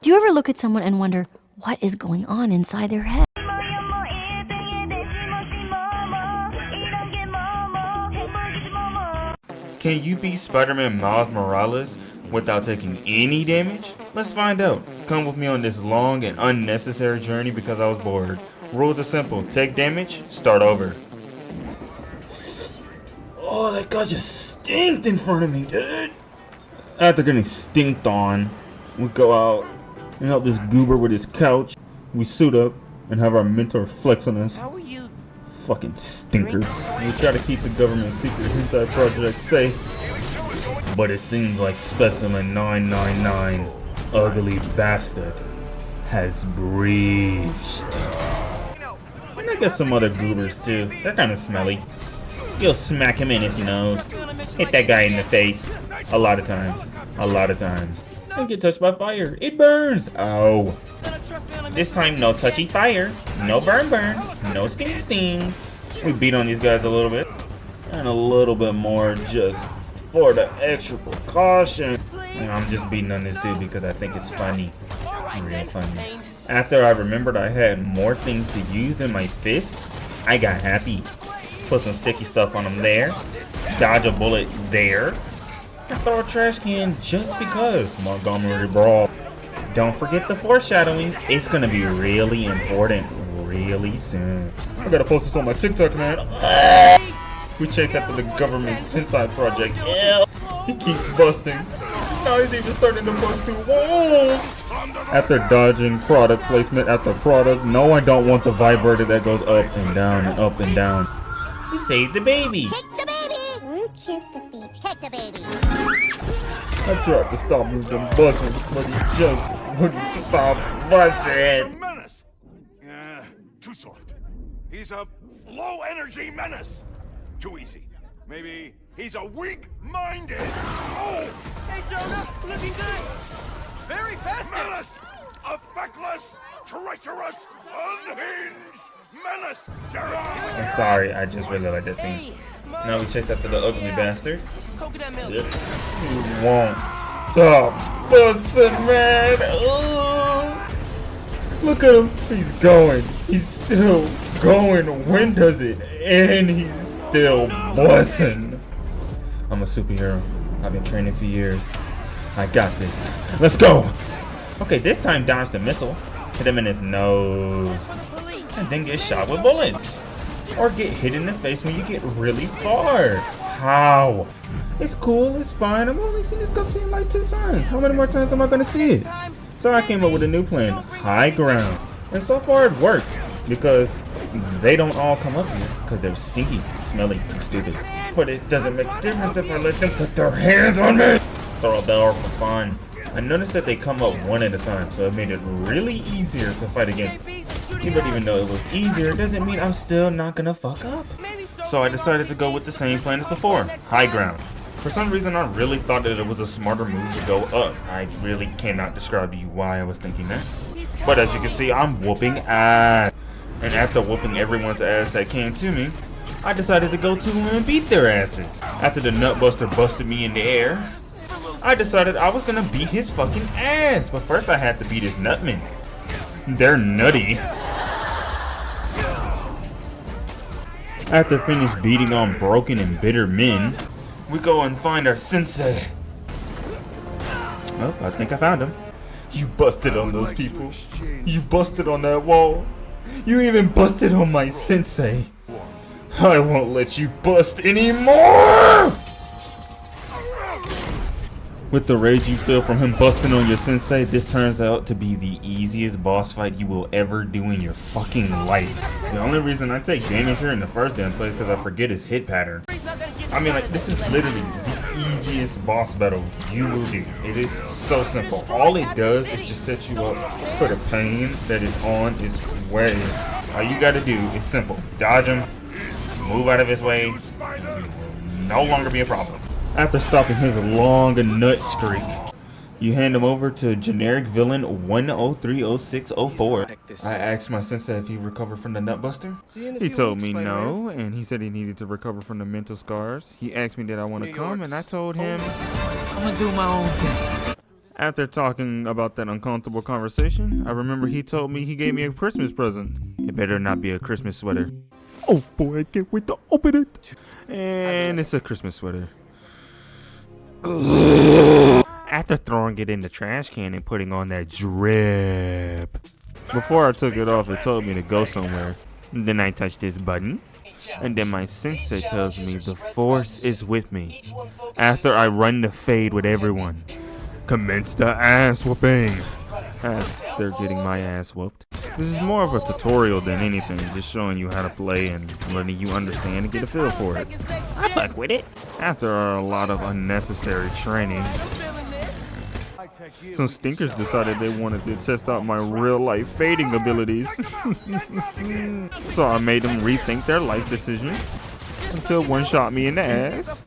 Do you ever look at someone and wonder what is going on inside their head? Can you beat Spider-Man Miles Morales without taking any damage? Let's find out. Come with me on this long and unnecessary journey because I was bored. Rules are simple. Take damage, start over. Oh, that guy just stinked in front of me, dude. After getting stinked on, we go out and help this goober with his couch. We suit up and have our mentor flex on us. How are you? Fucking stinker. We try to keep the government secret hentai project safe, but it seems like Specimen 999, ugly bastard, has breached. And I guess some other goobers too. They're kind of smelly. You'll smack him in his nose. Hit that guy in the face. A lot of times. A lot of times. And get touched by fire. It burns. Ow. This time, no touchy fire. No burn burn. No sting sting. We beat on these guys a little bit. And a little bit more just for the extra precaution. And I'm just beating on this dude because I think it's funny. Real funny. After I remembered I had more things to use than my fist, I got happy. Put some sticky stuff on him there. Dodge a bullet there. And throw a trash can just because. Montgomery Brawl. Don't forget the foreshadowing. It's gonna be really important really soon. I gotta post this on my TikTok, man. We chase after the government's hentai project. Ew. He keeps busting. Now he's even starting to bust through walls. After dodging product placement after product, no, I don't want the vibrator that goes up and down and up and down. We saved the baby. Take the baby! Take the baby. Take the baby. I tried to stop him from busting, but he just wouldn't stop busting. He's a menace. Too soft. He's a low-energy menace. Too easy. Maybe he's a weak-minded. Oh! Hey, Jonah, looking good. Very festive. Menace! A feckless, treacherous, unhinged menace! I'm sorry, I just really like that scene. Now we chase after the ugly bastard. Coconut milk. He won't stop busting, man. Ooh. Look at him. He's going. He's still going. When does it end? He's still busting. I'm a superhero. I've been training for years. I got this. Let's go. Okay, this time dodge the missile. Hit him in his nose. And then get shot with bullets. Or get hit in the face when you get really far. How? It's cool, it's fine. I've only seen this cutscene like 2 times. How many more times am I gonna see it? So I came up with a new plan, high ground. And so far it works, because they don't all come up here, because they're stinky, smelly, and stupid. But it doesn't make a difference if I let them put their hands on me. Throw a bell for fun. I noticed that they come up one at a time, so it made it really easier to fight against them. But even though it was easier, it doesn't mean I'm still not gonna fuck up. So I decided to go with the same plan as before, high ground. For some reason, I really thought that it was a smarter move to go up. I really cannot describe to you why I was thinking that. But as you can see, I'm whooping ass. And after whooping everyone's ass that came to me, I decided to go to them and beat their asses. After the nutbuster busted me in the air, I decided I was gonna beat his fucking ass. But first I had to beat his nutmen. They're nutty. After finish beating on broken and bitter men, we go and find our sensei. Oh, I think I found him. You busted on those people. You busted on that wall. You even busted on my sensei. I won't let you bust anymore! With the rage you feel from him busting on your sensei, this turns out to be the easiest boss fight you will ever do in your fucking life. The only reason I take damage here in the first damn place is because I forget his hit pattern. I mean, like, this is literally the easiest boss battle you will do. It is so simple. All it does is just set you up for the pain that is on its way. All you gotta do is simple. Dodge him, move out of his way, and he will no longer be a problem. After stopping his long nut streak, you hand him over to generic villain 1030604. I asked my sensei if he recovered from the nutbuster. He told me no, and he said he needed to recover from the mental scars. He asked me did I want to come, and I told him I'm gonna do my own thing. After talking about that uncomfortable conversation, I remember he told me he gave me a Christmas present. It better not be a Christmas sweater. Oh boy, I can't wait to open it. And it's a Christmas sweater. After throwing it in the trash can and putting on that drip. Before I took it off, it told me to go somewhere. And then I touched this button. And then my sensei tells me the force is with me. After I run the fade with everyone. Commence the ass whooping. After getting my ass whooped. This is more of a tutorial than anything, just showing you how to play and letting you understand and get a feel for it. I fuck with it. After a lot of unnecessary training, some stinkers decided they wanted to test out my real life fading abilities. So I made them rethink their life decisions until one shot me in the ass.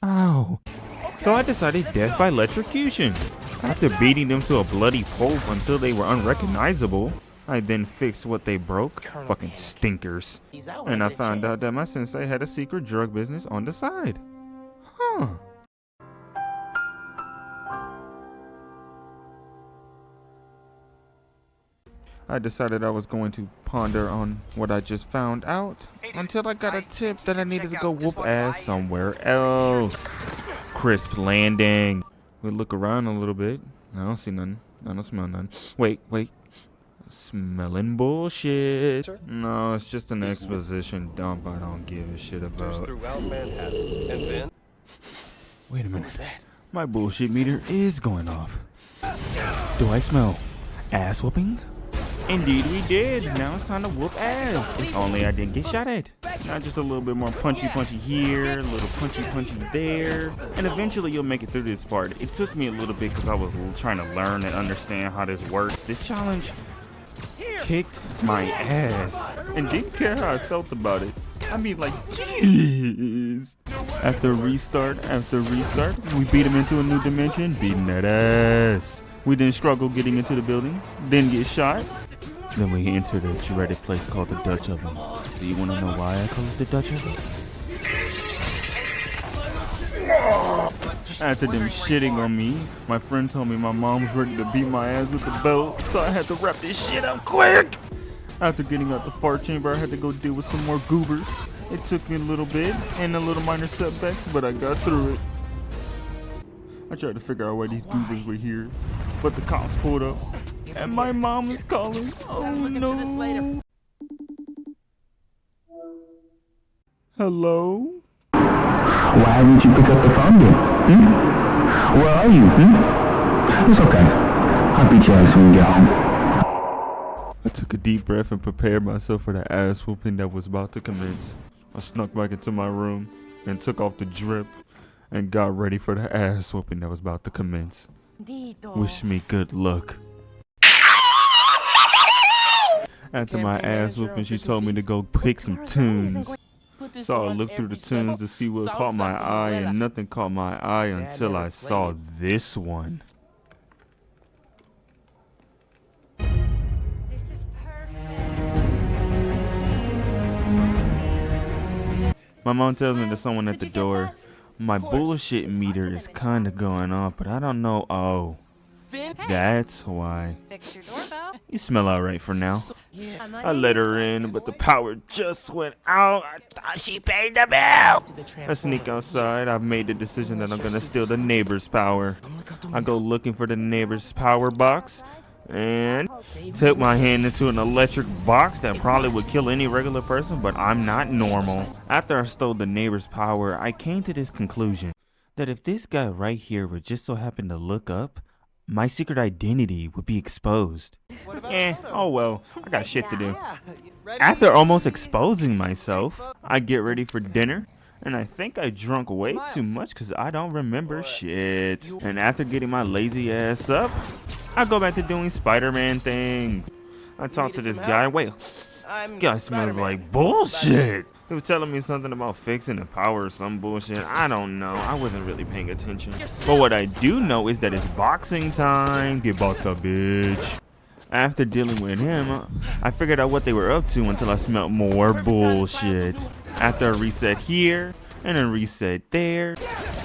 Ow. So I decided death by electrocution. After beating them to a bloody pulp until they were unrecognizable, I then fixed what they broke. Fucking stinkers. And I found out that my sensei had a secret drug business on the side. Huh. I decided I was going to ponder on what I just found out until I got a tip that I needed to go whoop ass somewhere else. Crisp landing. We look around a little bit. I don't see nothing. I don't smell nothing. Wait. Smelling bullshit. No, it's just an exposition dump I don't give a shit about. Throughout Manhattan, and then Wait a minute. My bullshit meter is going off. Do I smell ass whooping? Indeed we did. Now it's time to whoop ass. If only I didn't get shot at. Not just a little bit more punchy here, a little punchy there. And eventually you'll make it through this part. It took me a little bit because I was trying to learn and understand how this works. This challenge kicked my ass and didn't care how I felt about it. I mean, like, jeez. After restart, we beat him into a new dimension, beating that ass. We then struggle getting into the building, then get shot. Then we entered a dreaded place called the Dutch Oven. Do you want to know why I call it the Dutch Oven? After them shitting on me, my friend told me my mom was ready to beat my ass with the belt, so I had to wrap this shit up quick. After getting out the fart chamber, I had to go deal with some more goobers. It took me a little bit and a little minor setbacks, but I got through it. I tried to figure out why these goobers were here, but the cops pulled up, and my mom was calling. Oh no. Hello? Why didn't you pick up the phone yet? Where are you? It's okay. I'll beat your ass when we get home. I took a deep breath and prepared myself for the ass whooping that was about to commence. I snuck back into my room and took off the drip and got ready for the ass whooping that was about to commence. Wish me good luck. After my ass whooping, she told me to go pick some tunes. So I looked through the tunes to see what caught my eye, and nothing caught my eye until I saw this one. This is perfect. My mom tells me there's someone at the door. My bullshit meter is kinda going off, but I don't know. Oh, that's why. Fix your doorbell. You smell alright for now. I let her in, but the power just went out. I thought she paid the bill. I sneak outside. I've made the decision that I'm gonna steal the neighbor's power. I go looking for the neighbor's power box and took my hand into an electric box that probably would kill any regular person, but I'm not normal. After I stole the neighbor's power, I came to this conclusion that if this guy right here would just so happen to look up, my secret identity would be exposed. Oh well, I got shit to do. After almost exposing myself, I get ready for dinner, and I think I drunk way too much because I don't remember shit. And after getting my lazy ass up, I go back to doing Spider-Man things. I talk to this guy. Wait, this guy smells like bullshit. He was telling me something about fixing the power or some bullshit. I don't know. I wasn't really paying attention. But what I do know is that it's boxing time. Get boxed up, bitch. After dealing with him, I figured out what they were up to until I smelled more bullshit. After a reset here and a reset there,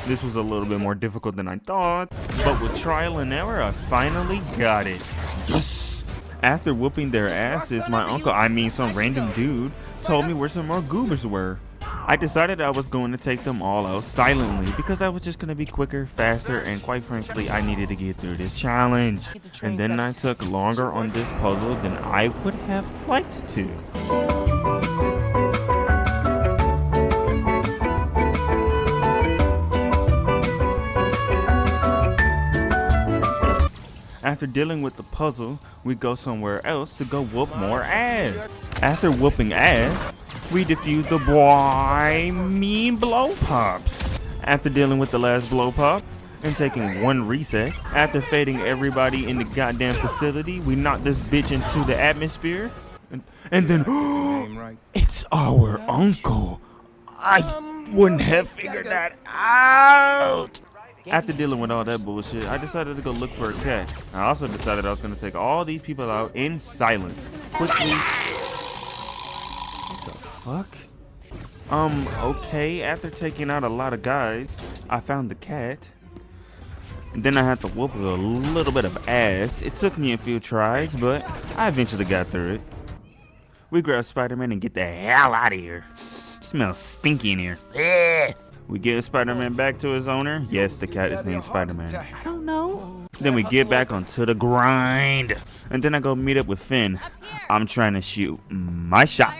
This was a little bit more difficult than I thought, but with trial and error, I finally got it. Yes! After whooping their asses, my uncle, some random dude, told me where some more goobers were. I decided I was going to take them all out silently because I was just going to be quicker, faster, and quite frankly, I needed to get through this challenge. And then I took longer on this puzzle than I would have liked to. After dealing with the puzzle, we go somewhere else to go whoop more ass. After whooping ass, we defuse the boy mean blow pops. After dealing with the last blow pop and taking one reset, after fading everybody in the goddamn facility, we knock this bitch into the atmosphere. And then, it's our uncle. I wouldn't have figured that out. After dealing with all that bullshit, I decided to go look for a cat. I also decided I was going to take all these people out in silence. Quickly. What the fuck? Okay, after taking out a lot of guys, I found the cat. And then I had to whoop a little bit of ass. It took me a few tries, but I eventually got through it. We grab Spider-Man and get the hell out of here. It smells stinky in here. We give Spider-Man back to his owner. Yes, the cat is named Spider-Man. I don't know. Then we get back onto the grind. And then I go meet up with Finn. I'm trying to shoot my shot.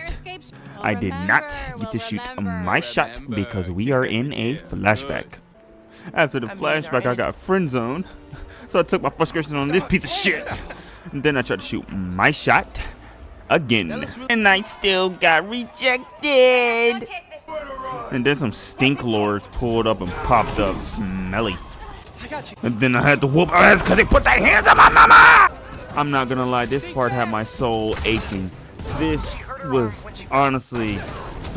I did not get to shoot my shot because we are in a flashback. After the flashback, I got friend zoned. So I took my frustration on this piece of shit. And then I tried to shoot my shot again. And I still got rejected. And then some stink lords pulled up and popped up, smelly. And then I had to whoop ass because they put their hands on my mama! I'm not gonna lie, this part had my soul aching. This was honestly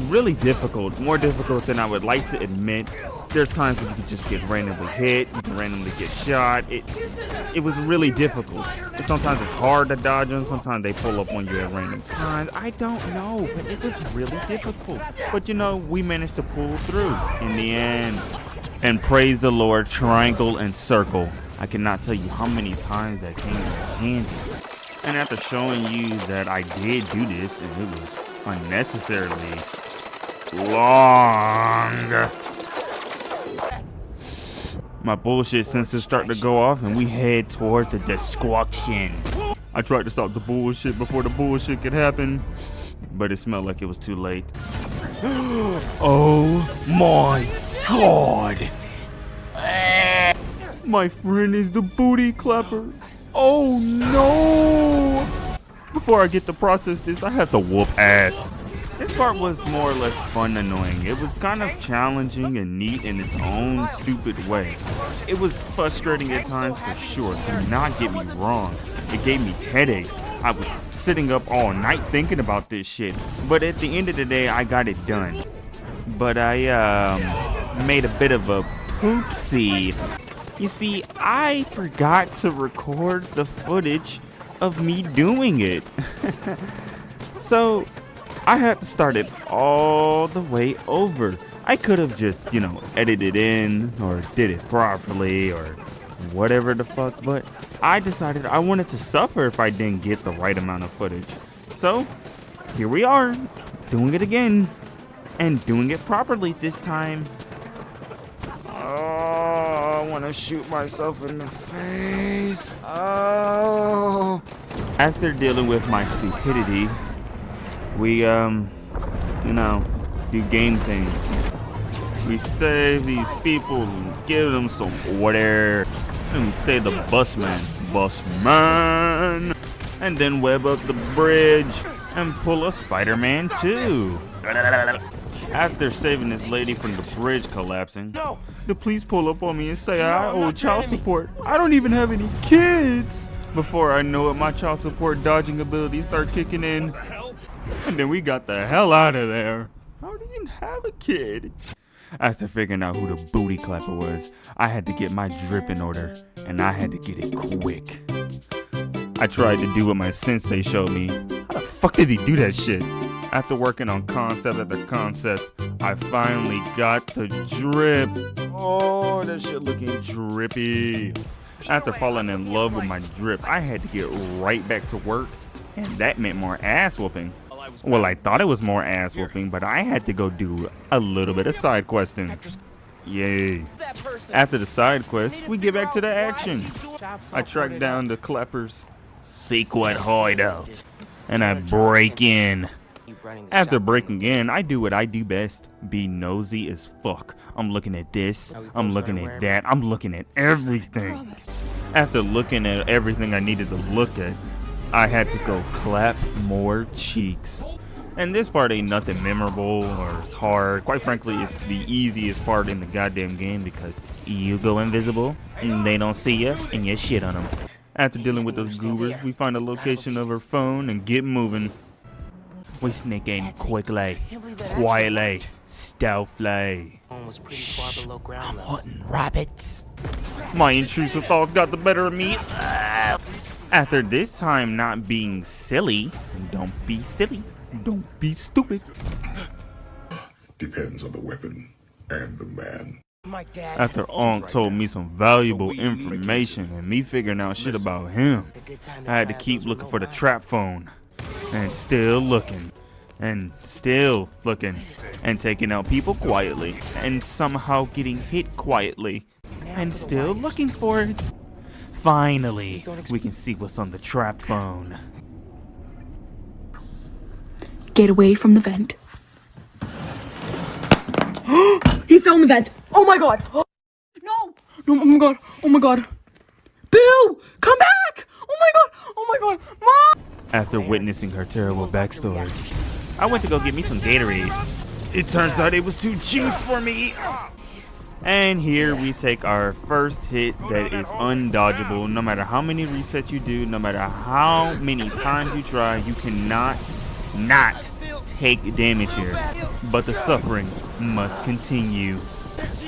really difficult, more difficult than I would like to admit. There's times when you can just get randomly hit, you can randomly get shot. It was really difficult. Sometimes it's hard to dodge them, sometimes they pull up on you at random times. I don't know, but it was really difficult. But you know, we managed to pull through in the end. And praise the Lord, triangle and circle. I cannot tell you how many times that came in handy. And after showing you that I did do this, and it was unnecessarily long. My bullshit senses start to go off and we head towards the destruction. I tried to stop the bullshit before the bullshit could happen, but it smelled like it was too late. Oh my god! My friend is the booty clapper. Oh no! Before I get to process this, I have to whoop ass. This part was more or less fun and annoying. It was kind of challenging and neat in its own stupid way. It was frustrating at times for sure, do not get me wrong. It gave me headaches. I was sitting up all night thinking about this shit. But at the end of the day, I got it done. But I made a bit of a poopsie. You see, I forgot to record the footage of me doing it. So I had to start it all the way over. I could have just, you know, edited in or did it properly or whatever the fuck, but I decided I wanted to suffer if I didn't get the right amount of footage. So here we are, doing it again and doing it properly this time. Oh, I want to shoot myself in the face. Oh. After dealing with my stupidity, we, you know, do game things. We save these people and give them some order. And we save the busman. And then web up the bridge and pull a Spider-Man too. After saving this lady from the bridge collapsing, the police pull up on me and say I owe child support. I don't even have any kids. Before I know it, my child support dodging abilities start kicking in. And then we got the hell out of there. How do you have a kid? After figuring out who the booty clapper was, I had to get my drip in order, and I had to get it quick. I tried to do what my sensei showed me. How the fuck did he do that shit? After working on concept after concept, I finally got the drip. Oh, that shit looking drippy. After falling in love with my drip, I had to get right back to work, and that meant more ass whooping. Well, I thought it was more ass whooping, but I had to go do a little bit of side questing. Yay. After the side quest, we get back to the action. I track down the Clapper's secret hideout, and I break in. After breaking in, I do what I do best. Be nosy as fuck. I'm looking at this, I'm looking at that, I'm looking at everything. After looking at everything I needed to look at, I had to go clap more cheeks. And this part ain't nothing memorable or it's hard. Quite frankly, it's the easiest part in the goddamn game because you go invisible and they don't see you and you shit on them. After dealing with those goobers, we find the location of her phone and get moving. We sneak in quickly, quietly, stealthily. Shh, I'm hunting rabbits. My intrusive thoughts got the better of me. After this time not being silly, don't be silly, don't be stupid. Depends on the weapon and the man. After Onk told me some valuable information and me figuring out shit about him, I had to keep looking for the trap phone. And still looking. And still looking. And taking out people quietly. And somehow getting hit quietly. And still looking for it. Finally, we can see what's on the trap phone. Get away from the vent. He fell in the vent. Oh my god. No. No, oh my god. Oh my god. Boo! Come back! Oh my god. Oh my god. Mom! After witnessing her terrible backstory, I went to go get me some Gatorade. It turns out it was too juice for me. And here we take our first hit that is undodgeable. No matter how many resets you do, no matter how many times you try, you cannot not take damage here. But the suffering must continue.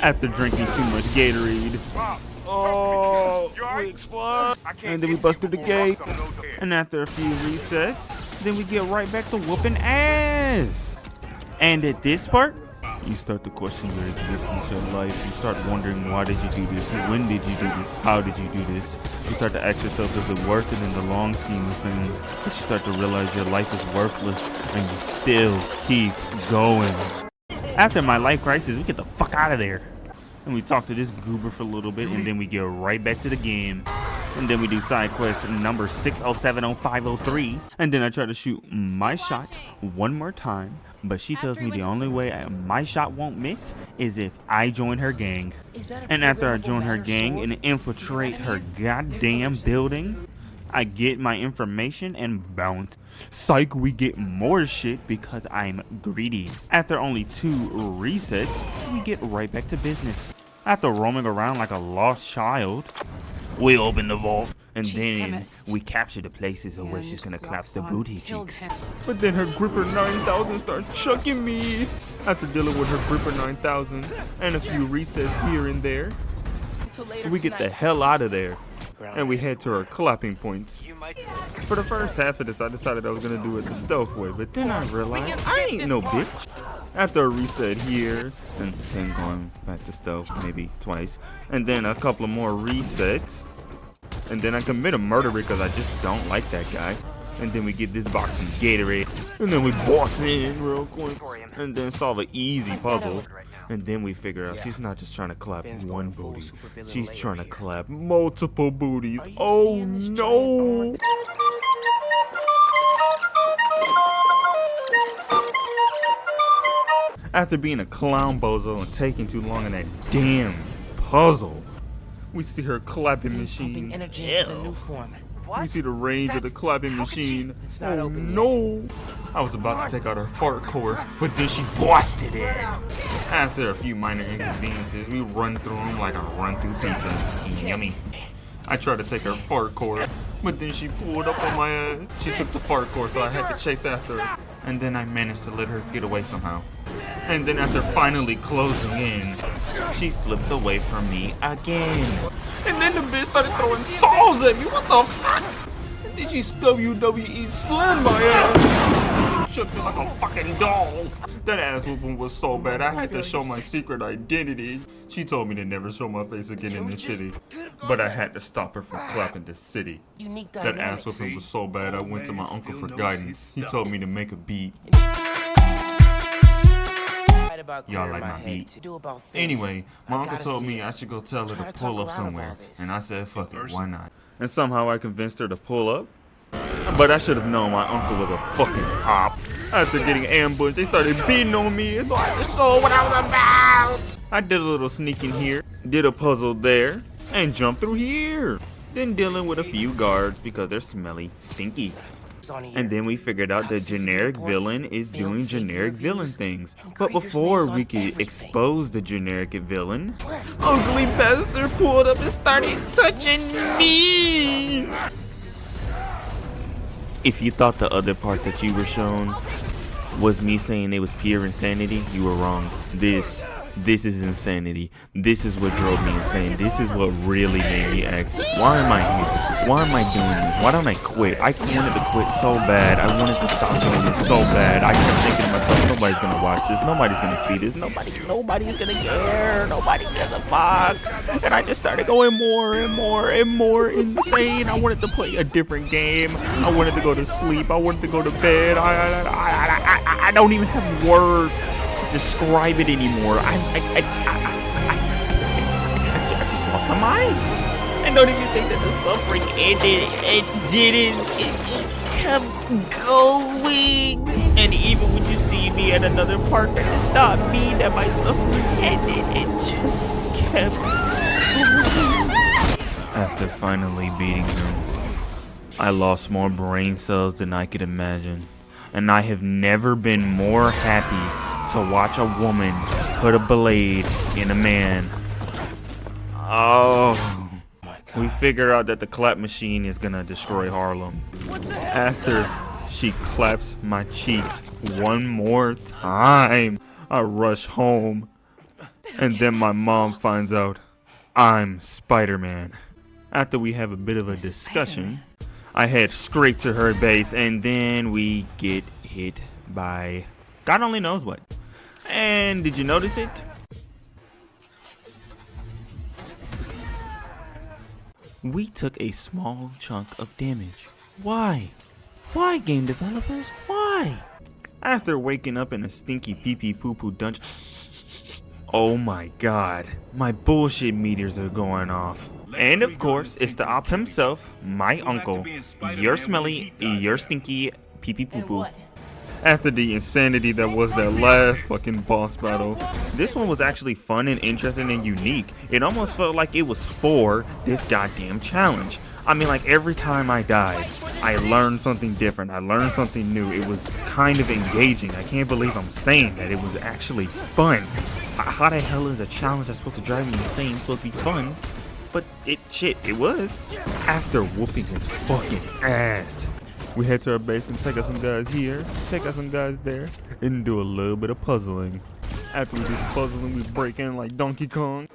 After drinking too much Gatorade, oh, we explode. And then we bust through the gate. And after a few resets, then we get right back to whooping ass. And at this part, you start to question your existence, your life. You start wondering, why did you do this? When did you do this? How did you do this? You start to ask yourself, is it worth it in the long scheme of things? But you start to realize your life is worthless and you still keep going. After my life crisis, we get the fuck out of there. And we talk to this goober for a little bit, and then we get right back to the game. And then we do side quest number 6070503. And then I try to shoot my shot one more time. But she tells me the only way my shot won't miss is if I join her gang. And after I join her gang and infiltrate her goddamn building, I get my information and bounce. Psych, we get more shit because I'm greedy. After only 2 resets, we get right back to business. After roaming around like a lost child, we open the vault, and then we capture the places where she's gonna collapse the booty cheeks. But then her Gripper 9000 starts chucking me. After dealing with her Gripper 9000 and a few resets here and there, we get the hell out of there. And we head to our clapping points. For the first half of this, I decided I was gonna do it the stealth way, but then I realized I ain't no bitch. After a reset here, and then going back to stealth maybe twice, and then a couple of more resets, and then I commit a murder because I just don't like that guy. And then we get this box of Gatorade, and then we boss in real quick, and then solve an easy puzzle. And then we figure out she's not just trying to clap one booty, she's trying to clap multiple booties. Oh no! After being a clown bozo and taking too long in that damn puzzle, we see her clapping machine. We see the range of the clapping machine. Oh no! I was about to take out her fart core, but then she busted it. After a few minor inconveniences, we run through them like a run through pizza. Yummy. I tried to take her fart core, but then she pulled up on my ass. She took the fart core, so I had to chase after her. And then I managed to let her get away somehow. And then after finally closing in, she slipped away from me again. And then the bitch started throwing saws at me. What the fuck? Then she WWE slammed my ass. Shook me like a fucking doll. That ass whooping was so bad I had to show my secret identity. She told me to never show my face again in the city, but I had to stop her from clapping the city. That ass whooping was so bad I went to my uncle for guidance. He told me to make a beat. Y'all like my beat? Anyway, my uncle told me I should go tell her to pull up somewhere, and I said fuck it, why not? And somehow I convinced her to pull up. But I should have known my uncle was a fucking op. After getting ambushed, they started beating on me, and so I just saw what I was about. I did a little sneaking here, did a puzzle there, and jumped through here. Then dealing with a few guards because they're smelly, stinky. And then we figured out the generic villain is doing generic villain things. But before we could expose the generic villain, ugly bastard pulled up and started touching me. If you thought the other part that you were shown was me saying it was pure insanity, you were wrong. This is insanity. This is what drove me insane. This is what really made me ask, why am I here? Why am I doing this? Why don't I quit? I wanted to quit so bad. I wanted to stop doing this so bad. I kept thinking to myself, nobody's gonna watch this. Nobody's gonna see this. Nobody's gonna care. Nobody gives a fuck. And I just started going more and more and more insane. I wanted to play a different game. I wanted to go to sleep. I wanted to go to bed. I don't even have words to describe it anymore. I just lost my mind. I don't even think that the suffering ended. It didn't. It just kept going. And even when you see me at another park, that does not mean that my suffering ended. It just kept going. After finally beating them, I lost more brain cells than I could imagine. And I have never been more happy to watch a woman put a blade in a man. Oh. We figure out that the clap machine is gonna destroy Harlem. After she claps my cheeks one more time, I rush home. And then my mom finds out I'm Spider-Man. After we have a bit of a discussion, I head straight to her base, and then we get hit by God only knows what. And did you notice it? We took a small chunk of damage. Why? Why, game developers? Why? After waking up in a stinky pee-pee poo-poo dungeon. Oh my god. My bullshit meters are going off. And of course, it's the op himself, my uncle. You're smelly, you're stinky, pee-pee poo-poo. After the insanity that was that last fucking boss battle, this one was actually fun and interesting and unique. It almost felt like it was for this goddamn challenge. I mean, like, every time I died, I learned something different. I learned something new. It was kind of engaging. I can't believe I'm saying that. It was actually fun. How the hell is a challenge that's supposed to drive me insane supposed to be fun? But it was. After whooping his fucking ass, we head to our base and take out some guys here, take out some guys there, and do a little bit of puzzling. After we do some puzzling, we break in like Donkey Kong.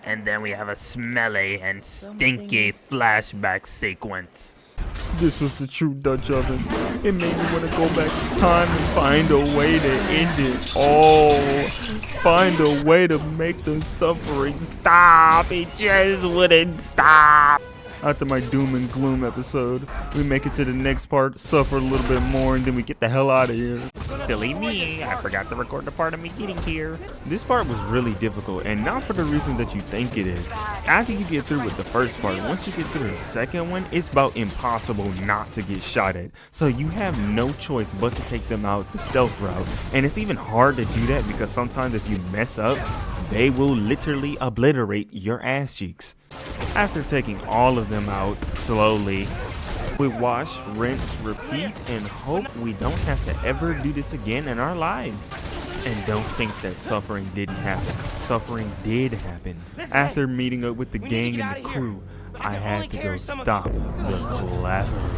And then we have a smelly and stinky flashback sequence. This was the true Dutch oven. It made me want to go back in time and find a way to end it all. Find a way to make the suffering stop. It just wouldn't stop. After my doom and gloom episode, we make it to the next part, suffer a little bit more, and then we get the hell out of here. Silly me, I forgot to record the part of me getting here. This part was really difficult, and not for the reason that you think it is. After you get through with the first part, once you get through the second one, it's about impossible not to get shot at. So you have no choice but to take them out the stealth route. And it's even hard to do that because sometimes if you mess up, they will literally obliterate your ass cheeks. After taking all of them out slowly, we wash, rinse, repeat, and hope we don't have to ever do this again in our lives. And don't think that suffering didn't happen. Suffering did happen. After meeting up with the gang and the crew, I had to go stop the collateral.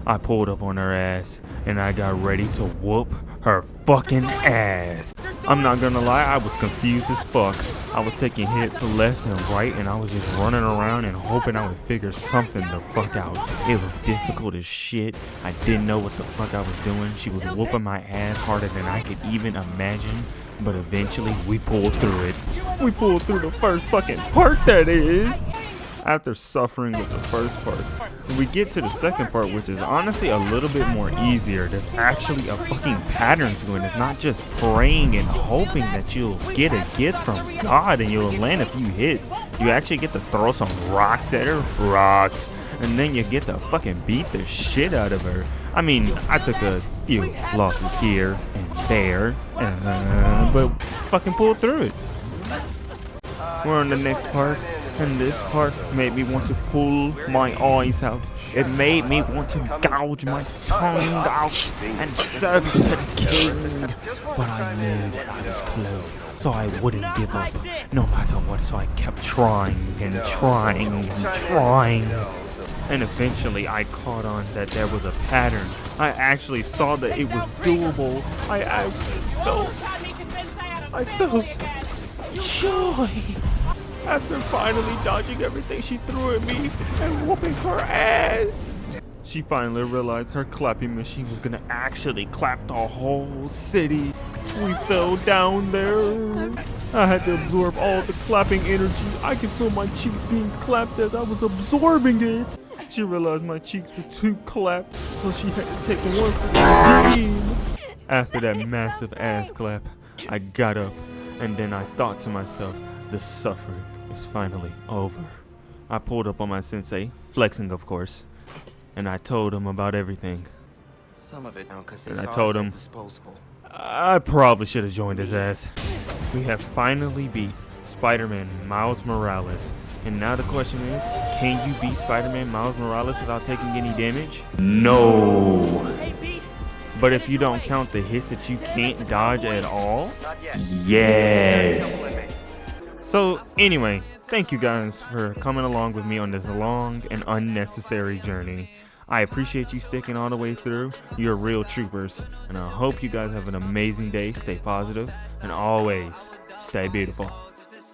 I pulled up on her ass, and I got ready to whoop her fucking ass. I'm not gonna lie, I was confused as fuck. I was taking hits left and right, and I was just running around and hoping I would figure something the fuck out. It was difficult as shit. I didn't know what the fuck I was doing. She was whooping my ass harder than I could even imagine. But eventually, we pulled through it. We pulled through the first fucking part, that is. After suffering with the first part, we get to the second part, which is honestly a little bit more easier. There's actually a fucking pattern to it. It's not just praying and hoping that you'll get a gift from God and you'll land a few hits. You actually get to throw some rocks at her. Rocks. And then you get to fucking beat the shit out of her. I mean, I took a few losses here and there, but fucking pulled through it. We're on the next part. And this part made me want to pull my eyes out. It made me want to gouge my tongue out and serve it to the king. But I knew that I was close, so I wouldn't give up, no matter what. So I kept trying and trying and trying. And eventually I caught on that there was a pattern. I actually saw that it was doable. I felt joy. After finally dodging everything she threw at me and whooping her ass. She finally realized her clapping machine was gonna actually clap the whole city. We fell down there. I had to absorb all the clapping energy. I could feel my cheeks being clapped as I was absorbing it. She realized my cheeks were too clapped, so she had to take one for the team. After that massive ass clap, I got up, and then I thought to myself, the suffering is finally over. I pulled up on my sensei, flexing of course, and I told him about everything. Some of it now, because I told him I probably should have joined his ass. We have finally beat Spider-Man Miles Morales. And now the question is, can you beat Spider-Man Miles Morales without taking any damage? No. But if you don't count the hits that you can't dodge at all, yes. So anyway, thank you guys for coming along with me on this long and unnecessary journey. I appreciate you sticking all the way through. You're real troopers. And I hope you guys have an amazing day. Stay positive and always stay beautiful.